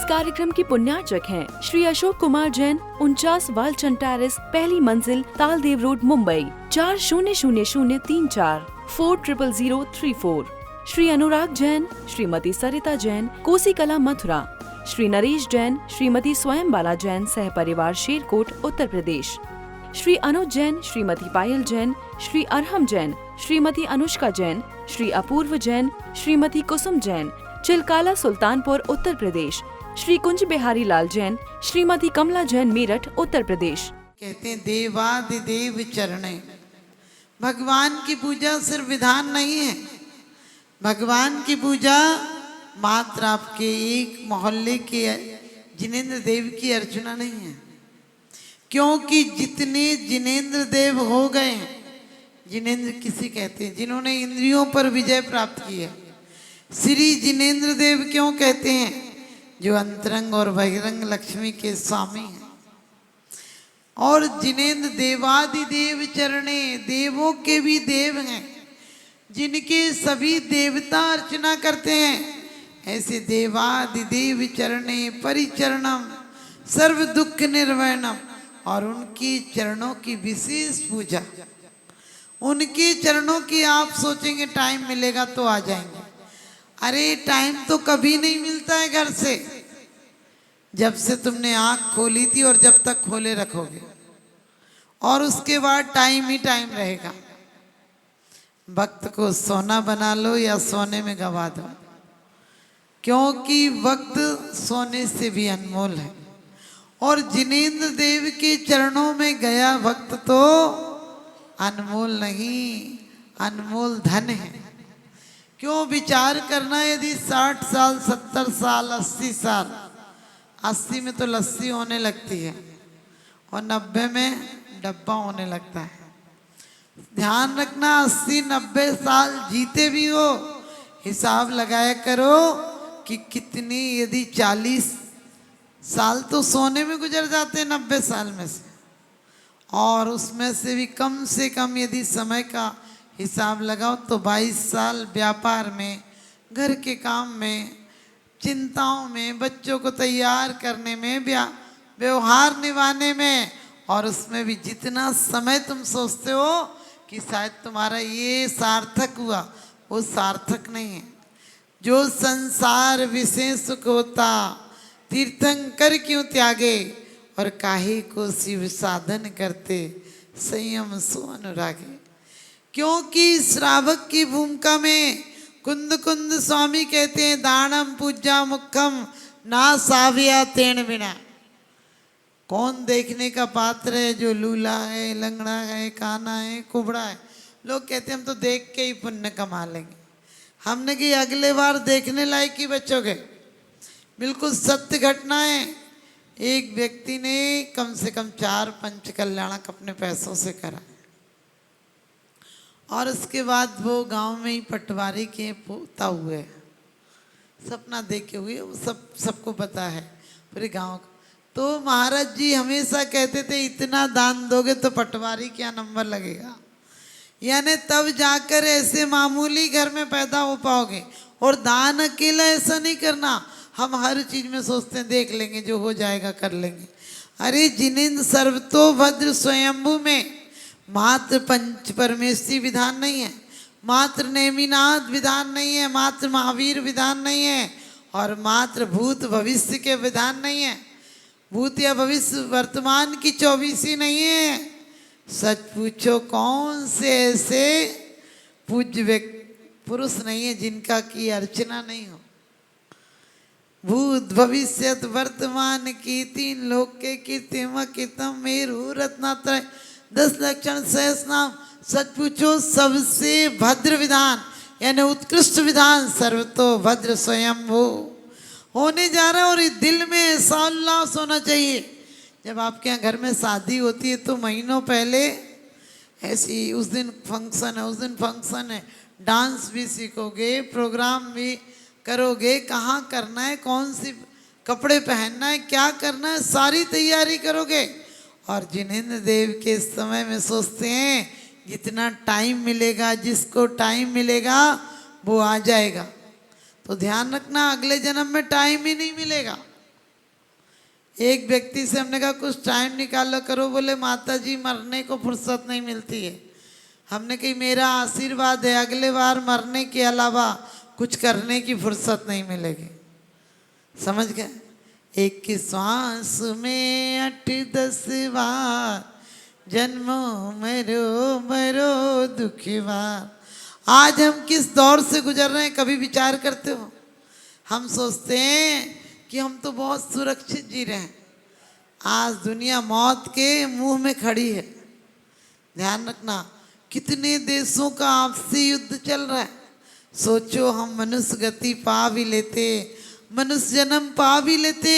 कार्यक्रम की पुण्यार्चक हैं श्री अशोक कुमार जैन, 49 वालचंद टेरेस, पहली मंजिल, तालदेव रोड, मुंबई 400034 400034। श्री अनुराग जैन, श्रीमती सरिता जैन, कोसीकला, मथुरा। श्री नरेश जैन, श्रीमती स्वयंबाला जैन, सह परिवार, शेरकोट, उत्तर प्रदेश। श्री अनुज जैन, श्रीमती पायल जैन, श्री अरहम जैन, श्रीमती अनुष्का जैन, श्री अपूर्व जैन, श्रीमती कुसुम जैन, चिलकाला, सुल्तानपुर, उत्तर प्रदेश। श्री कुंज बिहारी लाल जैन, श्रीमती कमला जैन, मेरठ, उत्तर प्रदेश। कहते हैं देवादिदेव चरणे। भगवान की पूजा सिर्फ विधान नहीं है। भगवान की पूजा मात्र आपके एक मोहल्ले के जिनेंद्र देव की अर्चना नहीं है, क्योंकि जितने जिनेंद्र देव हो गए हैं, जिनेंद्र किसे कहते हैं? जिन्होंने इंद्रियों पर विजय प्राप्त की है। श्री जिनेंद्र देव क्यों कहते हैं? जो अंतरंग और बहिरंग लक्ष्मी के स्वामी हैं। और जिनेंद्र देवादिदेव चरणे, देवों के भी देव हैं, जिनके सभी देवता अर्चना करते हैं। ऐसे देवादिदेव चरणे परिचरणम सर्व दुख निर्वहनम। और उनके चरणों की विशेष पूजा, उनके चरणों की आप सोचेंगे टाइम मिलेगा तो आ जाएंगे। अरे टाइम तो कभी नहीं मिलता है घर से, जब से तुमने आंख खोली थी और जब तक खोले रखोगे, और उसके बाद टाइम ही टाइम रहेगा। वक्त को सोना बना लो या सोने में गवा दो, क्योंकि वक्त सोने से भी अनमोल है। और जिनेंद्र देव के चरणों में गया वक्त तो अनमोल नहीं, अनमोल धन है। क्यों विचार करना, यदि 60 साल, 70 साल, 80 साल, 80 में तो लस्सी होने लगती है और 90 में डब्बा होने लगता है। ध्यान रखना, 80-90 साल जीते भी हो, हिसाब लगाया करो कि कितनी, यदि 40 साल तो सोने में गुजर जाते हैं 90 साल में से, और उसमें से भी कम से कम यदि समय का हिसाब लगाओ तो 22 साल व्यापार में, घर के काम में, चिंताओं में, बच्चों को तैयार करने में, व्यवहार निभाने में, और उसमें भी जितना समय तुम सोचते हो कि शायद तुम्हारा ये सार्थक हुआ, वो सार्थक नहीं है। जो संसार विषय सुख होता, तीर्थंकर क्यों त्यागे, और काहे को शिव साधन करते, संयम सो अनुरागे। क्योंकि श्रावक की भूमिका में कुंद कुंद स्वामी कहते हैं, दानम पूजा मुखम ना साविया तेण बिना। कौन देखने का पात्र है? जो लूला है, लंगड़ा है, काना है, कुबड़ा है। लोग कहते हैं हम तो देख के ही पुण्य कमा लेंगे। हमने कि अगले बार देखने लायक ही बचोगे। बिल्कुल सत्य घटना है। एक व्यक्ति ने कम से कम 4 पंच कल्याणक अपने पैसों से करा, और उसके बाद वो गांव में ही पटवारी के पोता हुए, सपना देखे हुए, सबको पता है पूरे गांव का। तो महाराज जी हमेशा कहते थे, इतना दान दोगे तो पटवारी क्या नंबर लगेगा, यानी तब जाकर ऐसे मामूली घर में पैदा हो पाओगे। और दान अकेला ऐसा नहीं करना, हम हर चीज में सोचते हैं देख लेंगे, जो हो जाएगा कर लेंगे। अरे जिनेंद्र सर्वतोभद्र स्वयंभू में मात्र पंच परमेश्वरी विधान नहीं है, मात्र नेमिनाथ विधान नहीं है, मात्र महावीर विधान नहीं है, और मात्र भूत भविष्य के विधान नहीं है। भूत या भविष्य वर्तमान की 24 नहीं है। सच पूछो कौन से ऐसे पूज्य पुरुष नहीं है जिनका की अर्चना नहीं हो। भूत भविष्यत वर्तमान की 3 लोक के कीर्तिम कीर्तम मेरु रत्नात्रय 10 लक्षण सहस नाम। सच पूछो सबसे भद्र विधान यानी उत्कृष्ट विधान सर्वतो भद्र स्वयंभू होने जा रहा है। और दिल में ऐसा उल्लास होना चाहिए। जब आपके यहाँ घर में शादी होती है तो महीनों पहले ऐसी उस दिन फंक्शन है, उस दिन फंक्शन है, डांस भी सीखोगे, प्रोग्राम भी करोगे, कहाँ करना है, कौन सी कपड़े पहनना है, क्या करना है, सारी तैयारी करोगे। और जिनेंद्र देव के समय में सोचते हैं जितना टाइम मिलेगा, जिसको टाइम मिलेगा वो आ जाएगा। तो ध्यान रखना अगले जन्म में टाइम ही नहीं मिलेगा। एक व्यक्ति से हमने कहा कुछ टाइम निकालो करो, बोले माता जी मरने को फुर्सत नहीं मिलती है। हमने कही मेरा आशीर्वाद है, अगले बार मरने के अलावा कुछ करने की फुर्सत नहीं मिलेगी। समझ गए? एक की श्वास में 8-10 बार, जन्मो मरो मरो दुखी बार। आज हम किस दौर से गुजर रहे हैं, कभी विचार करते हो? हम सोचते हैं कि हम तो बहुत सुरक्षित जी रहे हैं। आज दुनिया मौत के मुंह में खड़ी है। ध्यान रखना, कितने देशों का आपसी युद्ध चल रहा है। सोचो हम मनुष्य गति पा भी लेते, मनुष्य जन्म पा भी लेते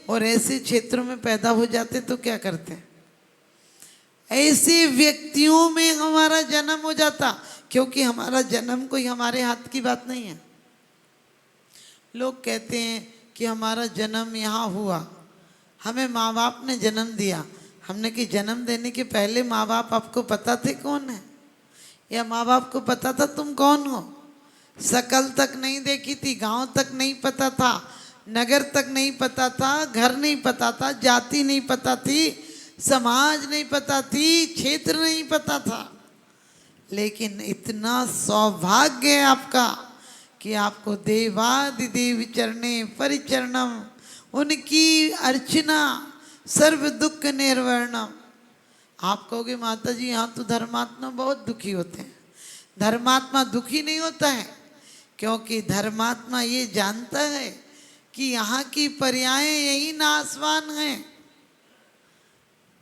और ऐसे क्षेत्रों में पैदा हो जाते तो क्या करते? ऐसे व्यक्तियों में हमारा जन्म हो जाता, क्योंकि हमारा जन्म कोई हमारे हाथ की बात नहीं है। लोग कहते हैं कि हमारा जन्म यहाँ हुआ, हमें माँ बाप ने जन्म दिया। हमने कि जन्म देने के पहले माँ बाप आपको पता थे कौन है, या माँ बाप को पता था तुम कौन हो? शकल तक नहीं देखी थी, गांव तक नहीं पता था, नगर तक नहीं पता था, घर नहीं पता था, जाति नहीं पता थी, समाज नहीं पता थी, क्षेत्र नहीं पता था। लेकिन इतना सौभाग्य है आपका कि आपको देवादिदेव चरणे परिचरणम, उनकी अर्चना सर्व दुख निर्वर्णम। आप कहोगे माता जी यहाँ तो धर्मात्मा बहुत दुखी होते हैं। धर्मात्मा दुखी नहीं होता है, क्योंकि धर्मात्मा ये जानता है कि यहाँ की पर्यायें यही नासवान हैं।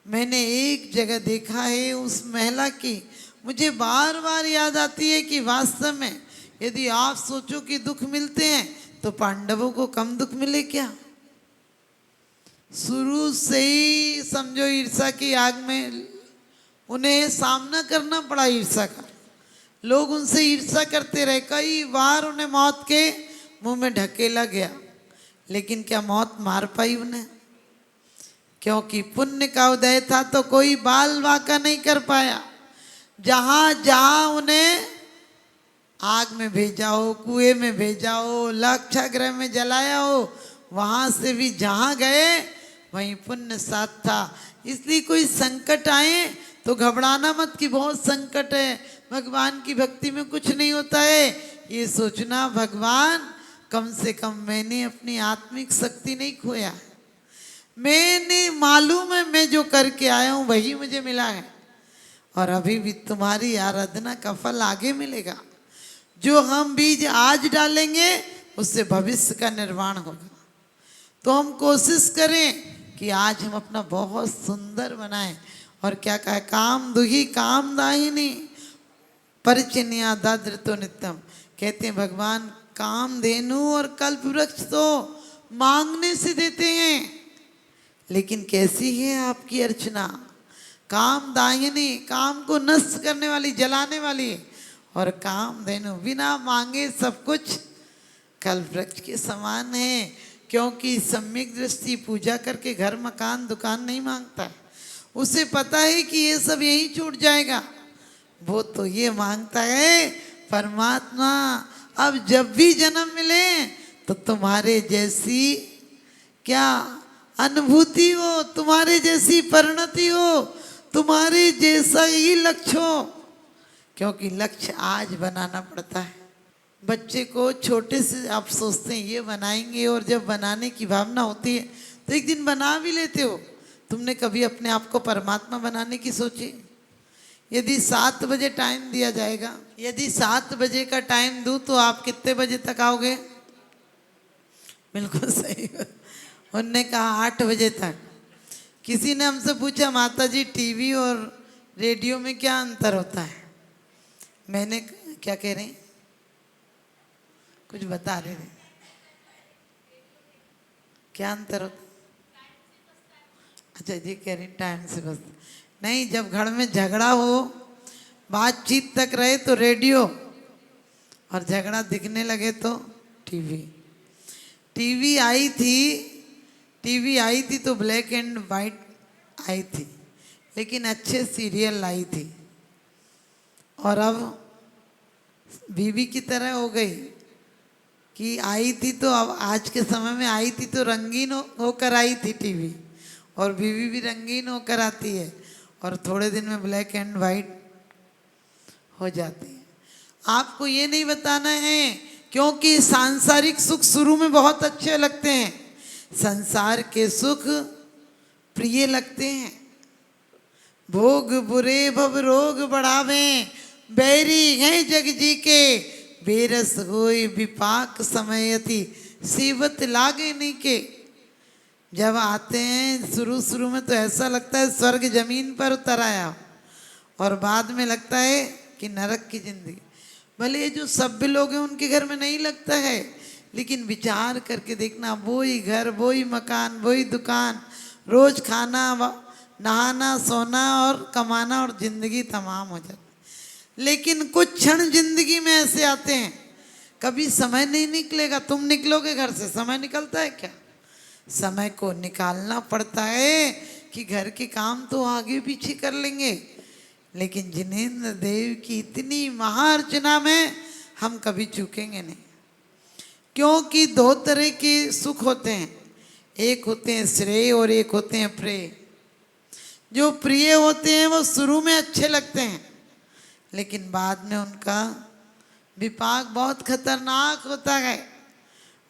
मैंने एक जगह देखा है, उस महिला की मुझे बार बार याद आती है कि वास्तव में यदि आप सोचो कि दुख मिलते हैं तो पांडवों को कम दुख मिले क्या? शुरू से ही समझो ईर्ष्या की आग में उन्हें सामना करना पड़ा। ईर्ष्या का लोग उनसे ईर्ष्या करते रहे, कई बार उन्हें मौत के मुंह में ढकेला गया, लेकिन क्या मौत मार पाई उन्हें? क्योंकि पुण्य का उदय था तो कोई बाल वाका नहीं कर पाया। जहां जहां उन्हें आग में भेजा हो, कुएं में भेजा हो, लाक्षागृह में जलाया हो, वहां से भी जहां गए वहीं पुण्य साथ था। इसलिए कोई संकट आए तो घबराना मत कि बहुत संकट है, भगवान की भक्ति में कुछ नहीं होता है। ये सोचना भगवान कम से कम मैंने अपनी आत्मिक शक्ति नहीं खोया, मैंने मालूम है मैं जो करके आया हूं वही मुझे मिला है, और अभी भी तुम्हारी आराधना का फल आगे मिलेगा। जो हम बीज आज डालेंगे उससे भविष्य का निर्माण होगा। तो हम कोशिश करें कि आज हम अपना बहुत सुंदर बनाएं। और क्या कहा, काम दुही काम दाहिनी परिचिन्या दाद्रतो नित्यम। कहते हैं भगवान कामधेनु और कल्प वृक्ष तो मांगने से देते हैं, लेकिन कैसी है आपकी अर्चना? काम दाहिनी, काम को नष्ट करने वाली, जलाने वाली, और कामधेनु बिना मांगे सब कुछ कल्प वृक्ष के समान है। क्योंकि सम्यक दृष्टि पूजा करके घर मकान दुकान नहीं मांगता है, उसे पता है कि ये सब यहीं छूट जाएगा। वो तो ये मांगता है परमात्मा अब जब भी जन्म मिले तो तुम्हारे जैसी क्या अनुभूति हो, तुम्हारे जैसी परिणति हो, तुम्हारे जैसा ही लक्ष्य हो। क्योंकि लक्ष्य आज बनाना पड़ता है। बच्चे को छोटे से आप सोचते हैं ये बनाएंगे, और जब बनाने की भावना होती है तो एक दिन बना भी लेते हो। तुमने कभी अपने आप को परमात्मा बनाने की सोची? यदि 7 बजे टाइम दिया जाएगा, यदि 7 बजे का टाइम दूं तो आप कितने बजे तक आओगे? बिल्कुल सही। उनने कहा 8 बजे तक। किसी ने हमसे पूछा माता जी टीवी और रेडियो में क्या अंतर होता है? मैंने क्या कह रहे हैं, कुछ बता रहे थे, क्या अंतर होता? अच्छा जी कह रही टाइम से बस नहीं, जब घर में झगड़ा हो, बातचीत तक रहे तो रेडियो, और झगड़ा दिखने लगे तो टीवी। टीवी आई थी तो ब्लैक एंड वाइट आई थी, लेकिन अच्छे सीरियल आई थी। और अब बीवी की तरह हो गई कि आई थी तो अब आज के समय में आई थी तो रंगीन होकर आई थी टीवी, और बीवी भी रंगीन होकर आती है और थोड़े दिन में ब्लैक एंड वाइट हो जाती है। आपको ये नहीं बताना है, क्योंकि सांसारिक सुख शुरू में बहुत अच्छे लगते हैं, संसार के सुख प्रिय लगते हैं। भोग बुरे भव रोग बढ़ावे, बैरी हैं जग जी के, बेरस होई विपाक समयति, सीवत लागे नहीं के। जब आते हैं शुरू में तो ऐसा लगता है स्वर्ग जमीन पर उतर आया, और बाद में लगता है कि नरक की जिंदगी। भले ये जो सभ्य लोग हैं उनके घर में नहीं लगता है, लेकिन विचार करके देखना, वही घर, वही मकान, वही दुकान, रोज खाना, नहाना, सोना और कमाना, और जिंदगी तमाम हो जाती। लेकिन कुछ क्षण जिंदगी में ऐसे आते हैं, कभी समय नहीं निकलेगा। तुम निकलोगे घर से, समय निकलता है क्या? समय को निकालना पड़ता है कि घर के काम तो आगे पीछे कर लेंगे, लेकिन जिनेंद्र देव की इतनी महाअर्चना में हम कभी चूकेंगे नहीं। क्योंकि दो तरह के सुख होते हैं, एक होते हैं श्रेय और एक होते हैं प्रिय। जो प्रिय होते हैं वो शुरू में अच्छे लगते हैं, लेकिन बाद में उनका विपाक बहुत खतरनाक होता है।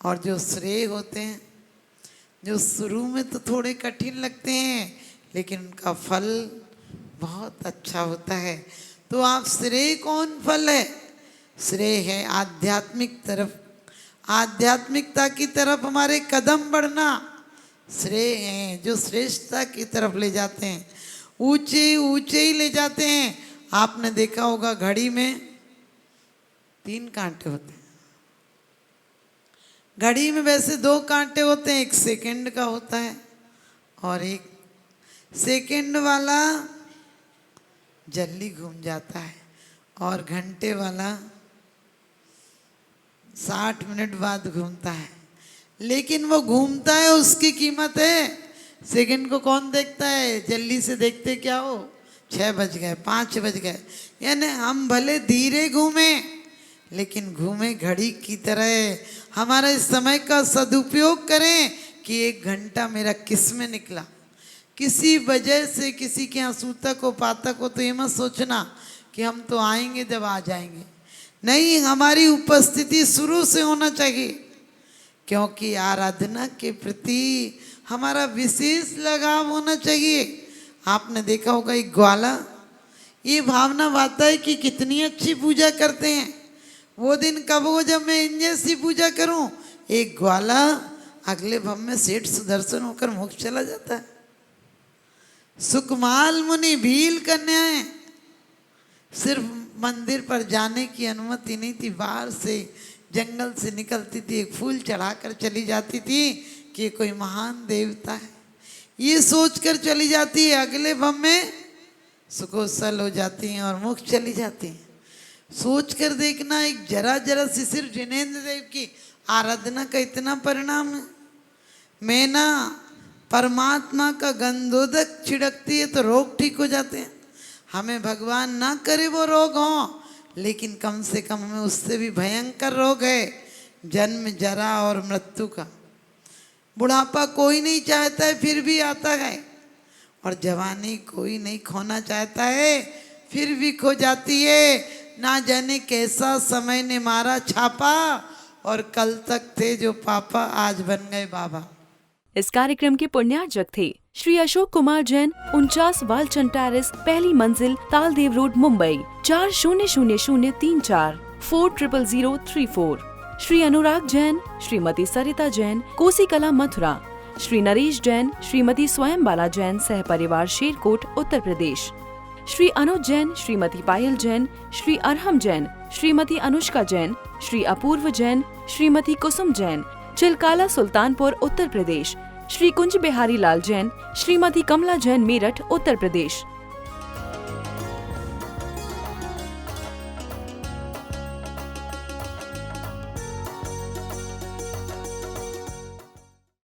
और जो श्रेय होते हैं, जो शुरू में तो थोड़े कठिन लगते हैं, लेकिन उनका फल बहुत अच्छा होता है। तो आप श्रेय कौन फल है? श्रेय है आध्यात्मिक तरफ, आध्यात्मिकता की तरफ हमारे कदम बढ़ना। श्रेय हैं जो श्रेष्ठता की तरफ ले जाते हैं, ऊंचे ऊंचे ही ले जाते हैं। आपने देखा होगा घड़ी में 3 कांटे होते हैं, घड़ी में वैसे 2 कांटे होते हैं, एक सेकंड का होता है और एक सेकंड वाला जल्दी घूम जाता है, और घंटे वाला 60 मिनट बाद घूमता है। लेकिन वो घूमता है, उसकी कीमत है। सेकंड को कौन देखता है? जल्दी से देखते क्या हो, 6 बज गए, 5 बज गए। यानी हम भले धीरे घूमे, लेकिन घूमे घड़ी की तरह। हमारा इस समय का सदुपयोग करें कि 1 घंटा मेरा किस में निकला। किसी वजह से किसी के यहाँ सूतक हो पातक हो तो ये मत सोचना कि हम तो आएंगे जब आ जाएंगे। नहीं, हमारी उपस्थिति शुरू से होना चाहिए, क्योंकि आराधना के प्रति हमारा विशेष लगाव होना चाहिए। आपने देखा होगा एक ग्वाला, ये भावना आता है कि कितनी अच्छी पूजा करते हैं। वो दिन कब हो जब मैं इन जैसी पूजा करूं। एक ग्वाला अगले भव में सेठ सुदर्शन होकर मोक्ष चला जाता है। सुकमाल मुनि भील कन्याएं, सिर्फ मंदिर पर जाने की अनुमति नहीं थी, बाहर से जंगल से निकलती थी, एक फूल चढ़ाकर चली जाती थी कि कोई महान देवता है, ये सोचकर चली जाती है। अगले भव में सुकोसल हो जाती हैं और मोक्ष चली जाती हैं। सोच कर देखना, एक जरा जरा सी सिर्फ जिनेंद्र देव की आराधना का इतना परिणाम है। मैना परमात्मा का गंधोदक छिड़कती है तो रोग ठीक हो जाते हैं। हमें भगवान ना करे वो रोग हो, लेकिन कम से कम हमें उससे भी भयंकर रोग है, जन्म जरा और मृत्यु का। बुढ़ापा कोई नहीं चाहता है, फिर भी आता है, और जवानी कोई नहीं खोना चाहता है, फिर भी खो जाती है। ना जाने कैसा समय ने मारा छापा, और कल तक थे जो पापा आज बन गए बाबा। इस कार्यक्रम के पुण्यार्जक थे श्री अशोक कुमार जैन, 49 वालचंद टेरेस, पहली मंजिल, तालदेव रोड, मुंबई 400034 400034। श्री अनुराग जैन, श्रीमती सरिता जैन, कोसी कला, मथुरा। श्री नरेश जैन, श्रीमती स्वयं बाला जैन, सहपरिवार, शेरकोट, उत्तर प्रदेश। श्री अनुज जैन, श्रीमती पायल जैन, श्री अरहम जैन, श्रीमती अनुष्का जैन, श्री अपूर्व जैन, श्रीमती कुसुम जैन, चिलकाला, सुल्तानपुर, उत्तर प्रदेश। श्री कुंज बिहारी लाल जैन, श्रीमती कमला जैन, मेरठ, उत्तर प्रदेश।